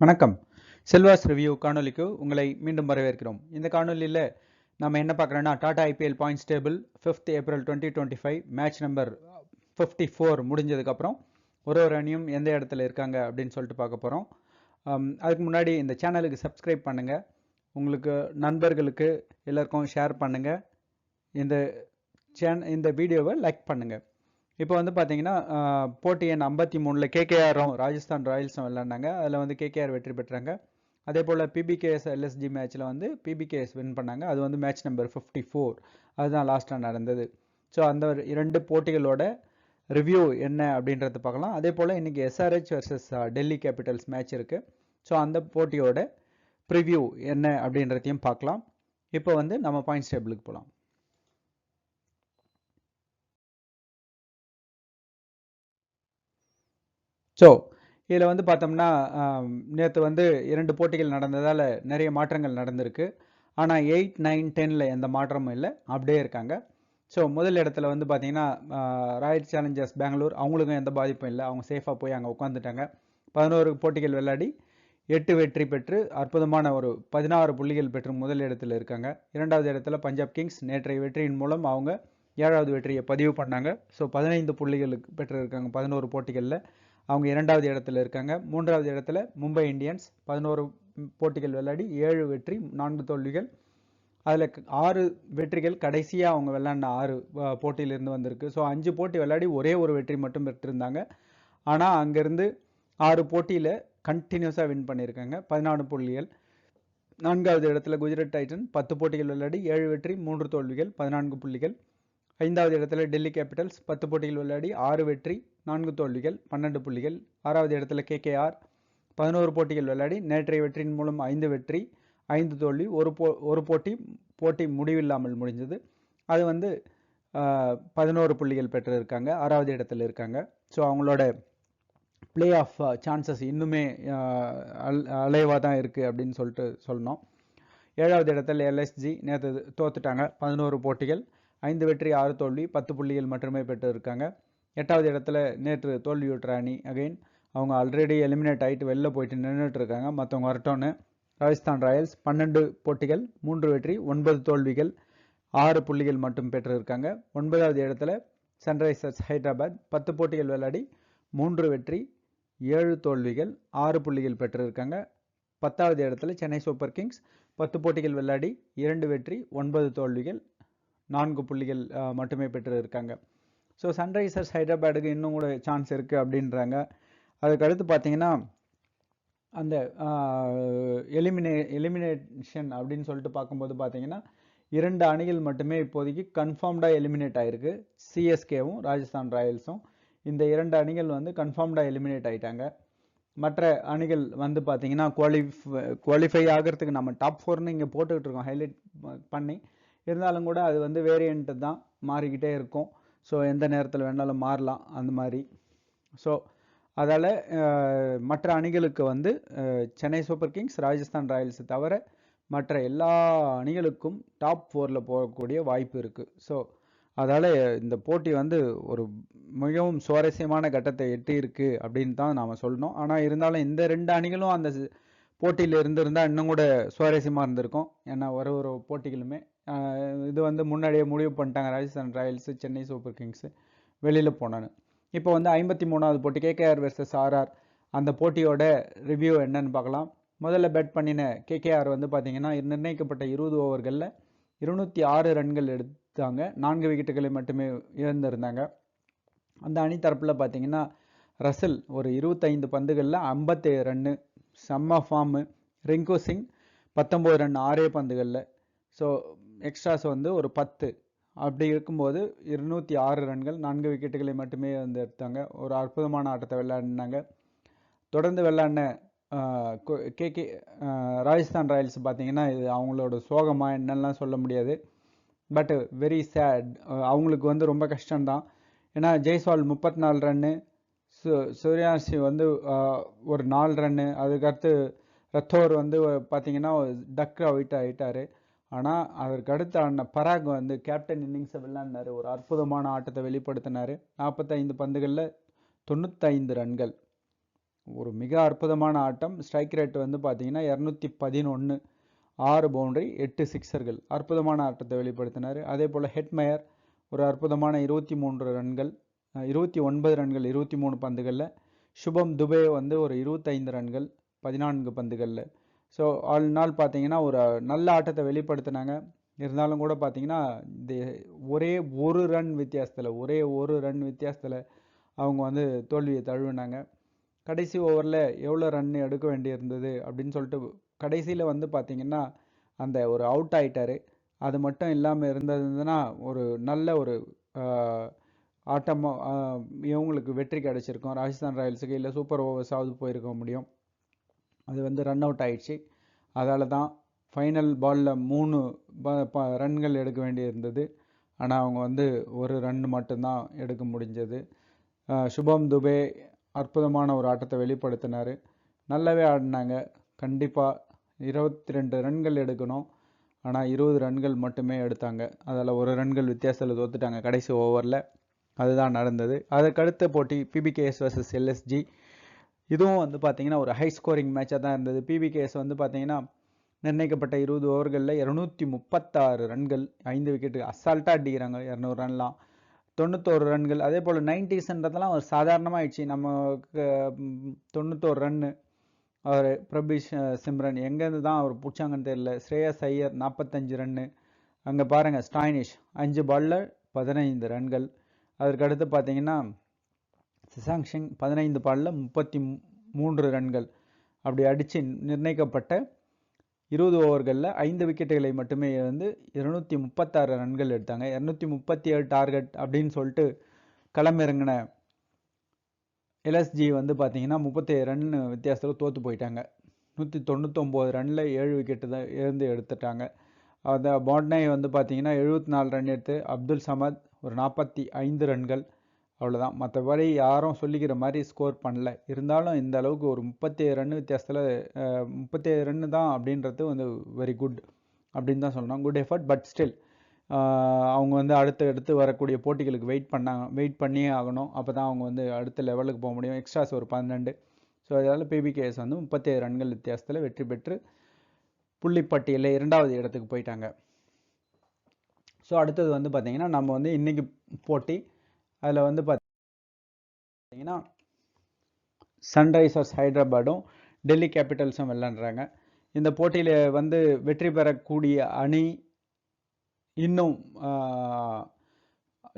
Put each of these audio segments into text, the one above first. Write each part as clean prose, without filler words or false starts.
வணக்கம். செல்வாஸ் ரிவ்யூ காணொலிக்கு உங்களை மீண்டும் வரவேற்கிறோம். இந்த காணொலியில் நம்ம என்ன பார்க்குறோன்னா Tata IPL points table 5th April 2025 match number 54 முடிஞ்சதுக்கப்புறம் ஒரு அணியும் எந்த இடத்துல இருக்காங்க அப்படின்னு சொல்லிட்டு பார்க்க போகிறோம். அதுக்கு முன்னாடி இந்த சேனலுக்கு சப்ஸ்கிரைப் பண்ணுங்கள், உங்களுக்கு நண்பர்களுக்கு எல்லாருக்கும் ஷேர் பண்ணுங்கள், இந்த வீடியோவை லைக் பண்ணுங்கள். இப்போ வந்து பார்த்தீங்கன்னா போட்டி எண் 53 கேகேஆரும் ராஜஸ்தான் ராயல்ஸும் விளையாண்டாங்க. அதில் வந்து கேகேஆர் வெற்றி பெற்றாங்க. அதே போல் பிபிகேஎஸ் எல்எஸ்ஜி மேட்ச்சில் வந்து பிபிகேஎஸ் வின் பண்ணாங்க. அது வந்து மேட்ச் நம்பர் 54, அதுதான் லாஸ்ட்டாக நடந்தது. ஸோ அந்த இரண்டு போட்டிகளோட ரிவ்யூ என்ன அப்படின்றத பார்க்கலாம். அதே போல் இன்றைக்கி SRH versus Delhi Capitals match இருக்குது. ஸோ அந்த போட்டியோட ப்ரிவ்யூ என்ன அப்படின்றதையும் பார்க்கலாம். இப்போ வந்து நம்ம பாயிண்ட்ஸ் டேபிளுக்கு போகலாம். ஸோ இதில் வந்து பார்த்தோம்னா நேற்று வந்து 2 போட்டிகள் நடந்ததால் நிறைய மாற்றங்கள் நடந்திருக்கு. ஆனால் 8, 9, 10 எந்த மாற்றமும் இல்லை, அப்படியே இருக்காங்க. ஸோ முதல் இடத்துல வந்து பார்த்தீங்கன்னா ராயல் சேலஞ்சர்ஸ் பெங்களூர், அவங்களுக்கும் எந்த பாதிப்பும் இல்லை, அவங்க சேஃபாக போய் அங்கே உட்காந்துட்டாங்க. 11 போட்டிகள் விளையாடி 8 வெற்றி பெற்று அற்புதமான ஒரு 16 புள்ளிகள் பெற்று முதல் இடத்துல இருக்காங்க. இரண்டாவது இடத்துல பஞ்சாப் கிங்ஸ் நேற்றைய வெற்றியின் மூலம் அவங்க 7வது வெற்றியை பதிவு பண்ணாங்க. ஸோ 15 புள்ளிகளுக்கு பெற்றிருக்காங்க 11 போட்டிகளில், அவங்க இரண்டாவது இடத்துல இருக்காங்க. மூன்றாவது இடத்துல மும்பை இந்தியன்ஸ் 11 போட்டிகள் விளையாடி 7 வெற்றி 4 தோல்விகள். அதில் 6 வெற்றிகள் கடைசியாக அவங்க விளையாடின 6 போட்டியிலிருந்து வந்திருக்கு. ஸோ 5 போட்டி விளையாடி ஒரே ஒரு வெற்றி மட்டும் பெற்றிருந்தாங்க. ஆனால் அங்கேருந்து 6 போட்டியில் கண்டினியூஸாக வின் பண்ணியிருக்காங்க, 14 புள்ளிகள். நான்காவது இடத்துல குஜராத் டைட்டன் 10 போட்டிகள் விளையாடி 7 வெற்றி 3 தோல்விகள் 14 புள்ளிகள். ஐந்தாவது இடத்துல டெல்லி கேபிட்டல்ஸ் 10 போட்டிகள் விளையாடி 6 வெற்றி 4 தோல்விகள் 12 புள்ளிகள். ஆறாவது இடத்துல கேகேஆர் 11 போட்டிகள் விளையாடி நேற்றைய வெற்றியின் மூலம் 5 வெற்றி 5 தோல்வி, ஒரு போட்டி முடிவில்லாமல் முடிஞ்சது. அது வந்து 11 புள்ளிகள் பெற்றிருக்காங்க, 6வது இடத்துல இருக்காங்க. ஸோ அவங்களோட பிளே ஆஃப் சான்சஸ் இன்னுமே அலைவாக தான் இருக்குது அப்படின்னு சொல்லிட்டு சொல்லணும். 7வது இடத்துல எல்எஸ்ஜி நேற்று தோத்துட்டாங்க. 11 போட்டிகள் 5 வெற்றி 6 தோல்வி 10 புள்ளிகள் மட்டுமே பெற்று இருக்காங்க. 8வது இடத்துல நேற்று தோல்வியுற்ற அணி அகைன் அவங்க ஆல்ரெடி எலிமினேட் ஆகிட்டு வெளில போயிட்டு நின்றுட்டு இருக்காங்க, மற்றவங்க வரட்டோன்னு. ராஜஸ்தான் ராயல்ஸ் 12 போட்டிகள் 3 வெற்றி 9 தோல்விகள் 6 புள்ளிகள் மட்டும் பெற்று இருக்காங்க. 9வது இடத்துல சன்ரைசர்ஸ் ஹைதராபாத் 10 போட்டிகள் விளையாடி 3 வெற்றி 7 தோல்விகள் 6 புள்ளிகள் பெற்றிருக்காங்க. 10வது இடத்துல சென்னை சூப்பர் கிங்ஸ் 10 போட்டிகள் விளையாடி 2 வெற்றி 9 தோல்விகள் 4 புள்ளிகள் மட்டுமே பெற்று இருக்காங்க. ஸோ சன்ரைசர்ஸ் ஹைதராபாத்துக்கு இன்னும் கூட சான்ஸ் இருக்குது அப்படின்றாங்க. அதுக்கு அடுத்து பார்த்தீங்கன்னா அந்த எலிமினேஷன் அப்படின்னு சொல்லிட்டு பார்க்கும்போது பார்த்தீங்கன்னா 2 அணிகள் மட்டுமே இப்போதைக்கு கன்ஃபார்ம்டாக எலிமினேட் ஆகிருக்கு, சிஎஸ்கேவும் ராஜஸ்தான் ராயல்ஸும். இந்த 2 அணிகள் வந்து கன்ஃபார்ம்டாக எலிமினேட் ஆகிட்டாங்க. மற்ற அணிகள் வந்து பார்த்தீங்கன்னா குவாலிஃபை ஆகிறதுக்கு நம்ம டாப் 4ன்னு இங்கே போட்டுக்கிட்டு இருக்கோம் ஹைலைட் பண்ணி, இருந்தாலும் கூட அது வந்து வேரியண்ட்டு தான், மாறிக்கிட்டே இருக்கும். ஸோ எந்த நேரத்தில் வேணாலும் மாறலாம் அந்த மாதிரி. ஸோ அதால் மற்ற அணிகளுக்கு வந்து Chennai super Kings Rajasthan Royals தவிர மற்ற எல்லா அணிகளுக்கும் டாப் 4ல் போகக்கூடிய வாய்ப்பு இருக்குது. ஸோ அதால் இந்த போட்டி வந்து ஒரு மிகவும் சுவாரஸ்யமான கட்டத்தை எட்டி இருக்கு அப்படின்னு தான் நாம் சொல்லணும். ஆனால் இருந்தாலும் இந்த 2 அணிகளும் அந்த போட்டியில் இருந்திருந்தால் இன்னும் கூட சுவாரஸ்யமாக இருந்திருக்கும். ஏன்னா ஒரு போட்டிகளுமே இது வந்து முன்னாடியே முடிவு பண்ணிட்டாங்க, Rajasthan royals Chennai super kings வெளியில் போனான்னு. இப்போ வந்து 53வது போட்டி கேகேஆர் வெர்சஸ் ஆர்ஆர், அந்த போட்டியோட ரிவ்யூ என்னன்னு பார்க்கலாம். முதல்ல பேட் பண்ணின கேகேஆர் வந்து பார்த்தீங்கன்னா நிர்ணயிக்கப்பட்ட 20 ஓவர்களில் 206 ரன்கள் எடுத்தாங்க, 4 விக்கெட்டுகளை மட்டுமே இழந்திருந்தாங்க. அந்த அணி தரப்பில் பார்த்தீங்கன்னா ரசல் ஒரு 25 பந்துகளில் 57 ரன்னு, செம்ம ஃபார்மு. ரிங்கு சிங் 19 ரன் 6 பந்துகளில். ஸோ எக்ஸ்ட்ராஸ் வந்து ஒரு 10. அப்படி இருக்கும்போது 206 ரன்கள் 4 விக்கெட்டுகளை மட்டுமே வந்து எடுத்தாங்க. ஒரு அற்புதமான ஆட்டத்தை விளையாடினாங்க. தொடர்ந்து விளையாடின ராஜஸ்தான் ராயல்ஸ் பார்த்தீங்கன்னா இது அவங்களோட சோகமாக என்னெல்லாம் சொல்ல முடியாது, பட் வெரி சேட். அவங்களுக்கு வந்து ரொம்ப கஷ்டம்தான். ஏன்னா ஜெய்ஸ்வால் 34 ரன்னு, சூர்யாவன்ஷி வந்து ஒரு 4 ரன்னு, அதுக்கடுத்து ரத்தோர் வந்து பார்த்தீங்கன்னா டக் அவுட் ஆகிட்டார். ஆனால் அதற்கு அடுத்து ஆடின பராக் வந்து கேப்டன் இன்னிங்ஸை விளையாடினார், ஒரு அற்புதமான ஆட்டத்தை வெளிப்படுத்தினார். 45 பந்துகளில் 95 ரன்கள். ஒரு மிக அற்புதமான ஆட்டம். ஸ்ட்ரைக் ரேட் வந்து பார்த்தீங்கன்னா 211, 6 பவுண்டரி, 8 சிக்ஸர்கள். அற்புதமான ஆட்டத்தை வெளிப்படுத்தினார். அதே போல் ஹெட்மயர் ஒரு அற்புதமான 23 ரன்கள், 29 ரன்கள் 23 பந்துகளில். சுபம் துபே வந்து ஒரு 25 ரன்கள் 14 பந்துகளில். ஸோ ஆல் நாள் பார்த்தீங்கன்னா ஒரு நல்ல ஆட்டத்தை வெளிப்படுத்தினாங்க. இருந்தாலும் கூட பார்த்தீங்கன்னா இந்த ஒரே ஒரு ரன் வித்தியாசத்தில் அவங்க வந்து தோல்வியை தழுவினாங்க. கடைசி ஓவரில் எவ்வளோ ரன் எடுக்க வேண்டியிருந்தது அப்படின்னு சொல்லிட்டு கடைசியில் வந்து பார்த்தீங்கன்னா அந்த ஒரு அவுட் ஆயிட்டாரு. அது மட்டும் இல்லாமல் இருந்ததுன்னா ஒரு நல்ல ஒரு ஆட்டமாக இவங்களுக்கு வெற்றி கிடைச்சிருக்கும். ராஜஸ்தான் ராயல்ஸுக்கு இல்லை சூப்பர் ஓவர்ஸாவது போயிருக்க முடியும். அது வந்து ரன் அவுட் ஆயிடுச்சு. அதால் தான் ஃபைனல் பாலில் 3 ரன்கள் எடுக்க வேண்டியிருந்தது. ஆனால் அவங்க வந்து ஒரு ரன் மட்டும்தான் எடுக்க முடிஞ்சது. சுபம் துபே அற்புதமான ஒரு ஆட்டத்தை வெளிப்படுத்தினார். நல்லாவே ஆடினாங்க. கண்டிப்பாக 22 ரன்கள் எடுக்கணும், ஆனால் 20 ரன்கள் மட்டுமே எடுத்தாங்க. அதில் ஒரு ரன்கள் வித்தியாசத்தில் தோத்துட்டாங்க கடைசி ஓவரில். அதுதான் நடந்தது. அதற்கடுத்த போட்டி பிபிகேஎஸ் வர்சஸ் எல்எஸ்ஜி. இதுவும் வந்து பார்த்தீங்கன்னா ஒரு ஹை ஸ்கோரிங் மேட்சாக தான் இருந்தது. பிபிகேஎஸ் வந்து பார்த்தீங்கன்னா நிர்ணயிக்கப்பட்ட 20 ஓவர்களில் 236 ரன்கள், 5 விக்கெட்டுக்கு அசால்ட்டாக அடிக்கிறாங்க. 200 ரன்லாம், 91 ரன்கள். அதே போல் 90ஸ்ன்றதெல்லாம் ஒரு சாதாரணமாகிடுச்சு. நமக்கு 91 ரன்னு அவர் பிரபிஷ் சிம்ரன் எங்கேருந்து தான் அவர் பிடிச்சாங்கன்னு தெரியல. ஸ்ரேயஸ் ஐயர் 45 ரன்னு. அங்கே பாருங்கள் ஸ்டாய்னிஷ் 5 பாலில் 15 ரன்கள். அதற்கடுத்து பார்த்தீங்கன்னா சசாங்க் சிங் 15 பாலில் 33 ரன்கள். அப்படி அடித்து நிர்ணயிக்கப்பட்ட 20 ஓவர்களில் 5 விக்கெட்டுகளை மட்டுமே வந்து 236 ரன்கள் எடுத்தாங்க. 237 டார்கெட் அப்படின்னு சொல்லிட்டு களமிறங்கின எல்எஸ்ஜி வந்து பார்த்தீங்கன்னா 37 ரன் வித்தியாசத்தில் தோற்று போயிட்டாங்க. 199 ரனில் 7 விக்கெட்டு தான் எடுத்துட்டாங்க. அந்த பாட்னை வந்து பார்த்தீங்கன்னா 74 ரன் எடுத்து, அப்துல் சமத் ஒரு 45 ரன்கள். அவ்வளோதான். மற்றபடி யாரும் சொல்லிக்கிற மாதிரி ஸ்கோர் பண்ணல. இருந்தாலும் இந்த அளவுக்கு ஒரு 37 ரன் வித்தியாசத்தில் 37 ரன்னு தான் அப்படின்றது வந்து வெரி குட் அப்படின்னு தான் சொல்லணும். Good effort. பட் ஸ்டில் அவங்க வந்து அடுத்து வரக்கூடிய போட்டிகளுக்கு வெயிட் பண்ணியே ஆகணும். அப்போ தான் அவங்க வந்து அடுத்த லெவலுக்கு போக முடியும். எக்ஸ்ட்ராஸ் ஒரு 12. ஸோ அதனால் பிபிகேஎஸ் வந்து 37 ரன்கள் வித்தியாசத்தில் வெற்றி பெற்று புள்ளிப்பட்டியலில் 2வது இடத்துக்கு போயிட்டாங்க. ஸோ அடுத்தது வந்து பார்த்தீங்கன்னா நம்ம வந்து இன்றைக்கி போட்டி அதில் வந்து பார்த்தீங்கன்னா சன்ரைசர்ஸ் ஹைதராபாடும் டெல்லி கேபிட்டல்ஸும் விளையாடுறாங்க. இந்த போட்டியில் வந்து வெற்றி பெறக்கூடிய அணி இன்னும்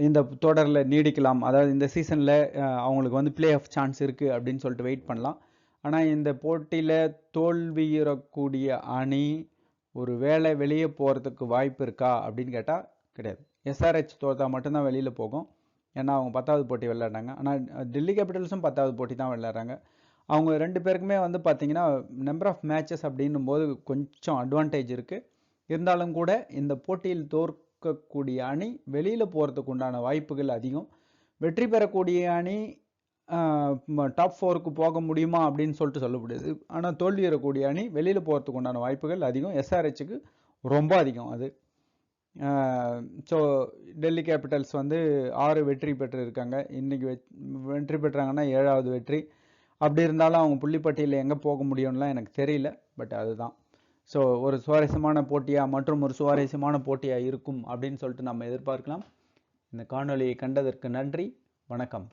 இந்த தொடரில் நீடிக்கலாம். அதாவது இந்த சீசனில் அவங்களுக்கு வந்து பிளே ஆஃப் சான்ஸ் இருக்குது அப்படின்னு சொல்லிட்டு வெயிட் பண்ணலாம். ஆனால் இந்த போட்டியில் தோல்வியுறக்கூடிய அணி ஒரு வேளை வெளியே போகிறதுக்கு வாய்ப்பு இருக்கா அப்படின்னு கேட்டால் கிடையாது. எஸ்ஆர்ஹெச் தோற்றா மட்டும்தான் வெளியில் போகும். ஏன்னா அவங்க 10வது போட்டி விளையாடுறாங்க. ஆனால் டெல்லி கேபிட்டல்ஸும் 10வது போட்டி தான் விளையாடுறாங்க. அவங்க 2 பேருக்குமே வந்து பார்த்திங்கன்னா நம்பர் ஆஃப் மேட்சஸ் அப்படின்னும் போது கொஞ்சம் அட்வான்டேஜ் இருக்குது. இருந்தாலும் கூட இந்த போட்டியில் தோற்கக்கூடிய அணி வெளியில் போகிறதுக்கு உண்டான வாய்ப்புகள் அதிகம். வெற்றி பெறக்கூடிய அணி டாப் 4க்கு போக முடியுமா அப்படின்னு சொல்லிட்டு சொல்ல முடியாது. ஆனால் தோல்வியுறக்கூடிய அணி வெளியில் போகிறதுக்கு உண்டான வாய்ப்புகள் அதிகம். எஸ்ஆர்ஹெச்சுக்கு ரொம்ப அதிகம் அது. ஸோ டெல்லி கேபிட்டல்ஸ் வந்து 6 வெற்றி பெற்றிருக்காங்க. இன்றைக்கி வெற்றி பெற்றாங்கன்னா 7வது வெற்றி. அப்படி இருந்தாலும் அவங்க புள்ளிப்பட்டியலில் எங்கே போக முடியும்லாம் எனக்கு தெரியல. பட் அதுதான். ஸோ ஒரு சுவாரஸ்யமான போட்டியாக மற்றும் ஒரு சுவாரஸ்யமான போட்டியாக இருக்கும் அப்படின்னு சொல்லிட்டு நம்ம எதிர்பார்க்கலாம். இந்த காணொலியை கண்டதற்கு நன்றி. வணக்கம்.